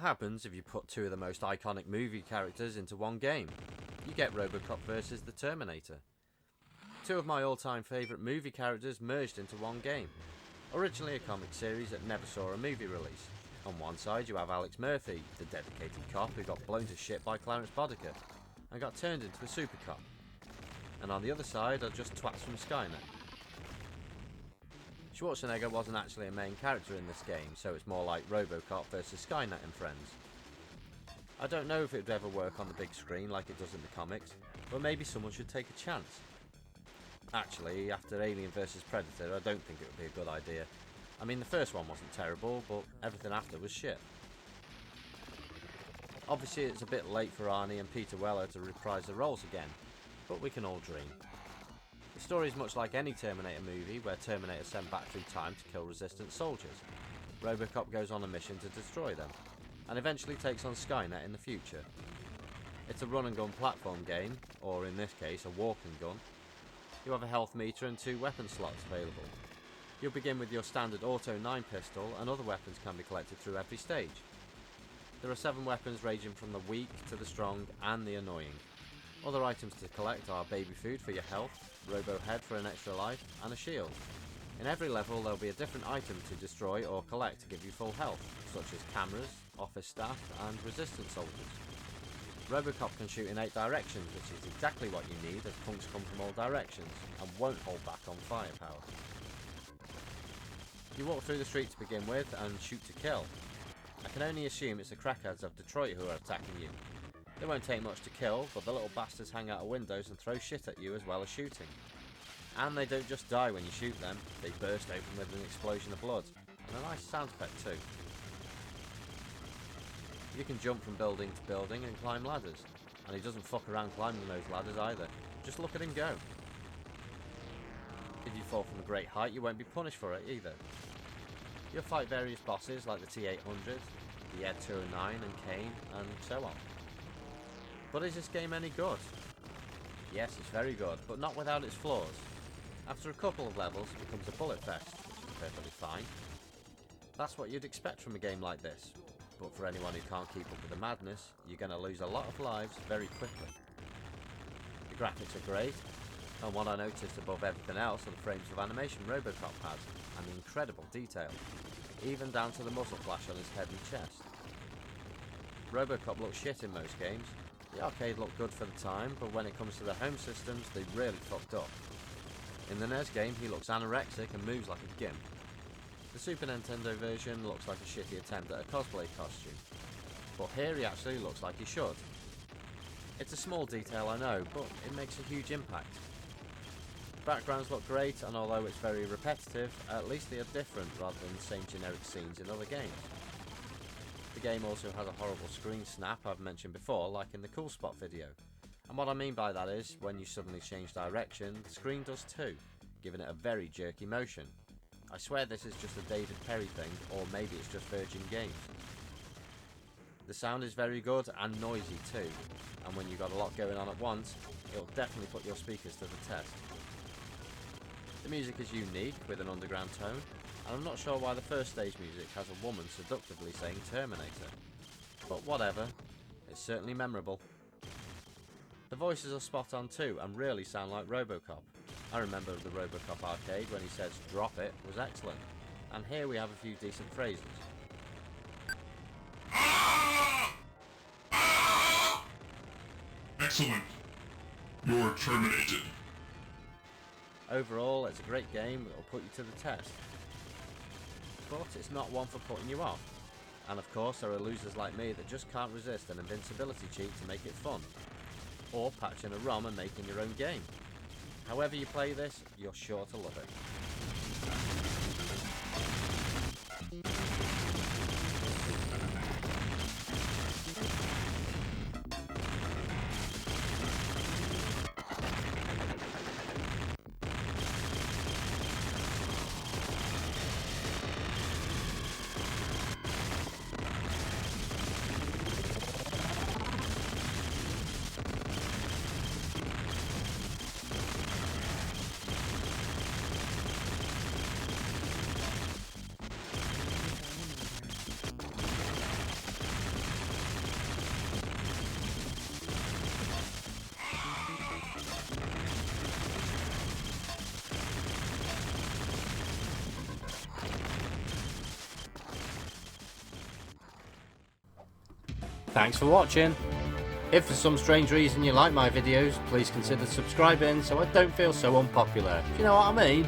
happens if you put two of the most iconic movie characters into one game? You get Robocop vs. the Terminator. Two of my all-time favourite movie characters merged into one game. Originally a comic series that never saw a movie release. On one side you have Alex Murphy, the dedicated cop who got blown to shit by Clarence Boddicker and got turned into a super cop. And on the other side are just twats from Skynet. Schwarzenegger wasn't actually a main character in this game, so it's more like Robocop vs Skynet and friends. I don't know if it would ever work on the big screen like it does in the comics, but maybe someone should take a chance. Actually, after Alien vs Predator, I don't think it would be a good idea. I mean, the first one wasn't terrible, but everything after was shit. Obviously it's a bit late for Arnie and Peter Weller to reprise the roles again, but we can all dream. The story is much like any Terminator movie where Terminators send back through time to kill resistant soldiers. Robocop goes on a mission to destroy them, and eventually takes on Skynet in the future. It's a run and gun platform game, or in this case a walk and gun. You have a health meter and 2 weapon slots available. You'll begin with your standard Auto 9 pistol, and other weapons can be collected through every stage. There are 7 weapons ranging from the weak to the strong and the annoying. Other items to collect are baby food for your health, Robo Head for an extra life, and a shield. In every level there will be a different item to destroy or collect to give you full health, such as cameras, office staff, and resistance soldiers. Robocop can shoot in 8 directions, which is exactly what you need as punks come from all directions and won't hold back on firepower. You walk through the street to begin with and shoot to kill. I can only assume it's the crackheads of Detroit who are attacking you. They won't take much to kill, but the little bastards hang out of windows and throw shit at you as well as shooting. And they don't just die when you shoot them, they burst open with an explosion of blood, and a nice sound effect too. You can jump from building to building and climb ladders, and he doesn't fuck around climbing those ladders either, just look at him go. If you fall from a great height you won't be punished for it either. You'll fight various bosses like the T-800, the Ed 209 and Kane, and so on. But is this game any good? Yes, it's very good, but not without its flaws. After a couple of levels it becomes a bullet fest, which is perfectly fine. That's what you'd expect from a game like this, but for anyone who can't keep up with the madness, you're going to lose a lot of lives very quickly. The graphics are great, and what I noticed above everything else are the frames of animation Robocop has, and the incredible detail, even down to the muzzle flash on his head and chest. Robocop looks shit in most games. The arcade looked good for the time, but when it comes to the home systems, they really fucked up. In the NES game, he looks anorexic and moves like a gimp. The Super Nintendo version looks like a shitty attempt at a cosplay costume, but here he actually looks like he should. It's a small detail I know, but it makes a huge impact. Backgrounds look great, and although it's very repetitive, at least they are different rather than the same generic scenes in other games. The game also has a horrible screen snap I've mentioned before, like in the Cool Spot video. And what I mean by that is, when you suddenly change direction, the screen does too, giving it a very jerky motion. I swear this is just a David Perry thing, or maybe it's just Virgin Games. The sound is very good and noisy too, and when you've got a lot going on at once, it'll definitely put your speakers to the test. The music is unique, with an underground tone, and I'm not sure why the first stage music has a woman seductively saying Terminator. But whatever, it's certainly memorable. The voices are spot on too, and really sound like Robocop. I remember the Robocop arcade when he says "drop it" was excellent, and here we have a few decent phrases. Excellent. You're terminated. Overall, it's a great game that will put you to the test. But it's not one for putting you off. And of course there are losers like me that just can't resist an invincibility cheat to make it fun. Or patch in a ROM and making your own game. However you play this, you're sure to love it. Thanks for watching. If for some strange reason you like my videos, please consider subscribing so I don't feel so unpopular. Do you know what I mean?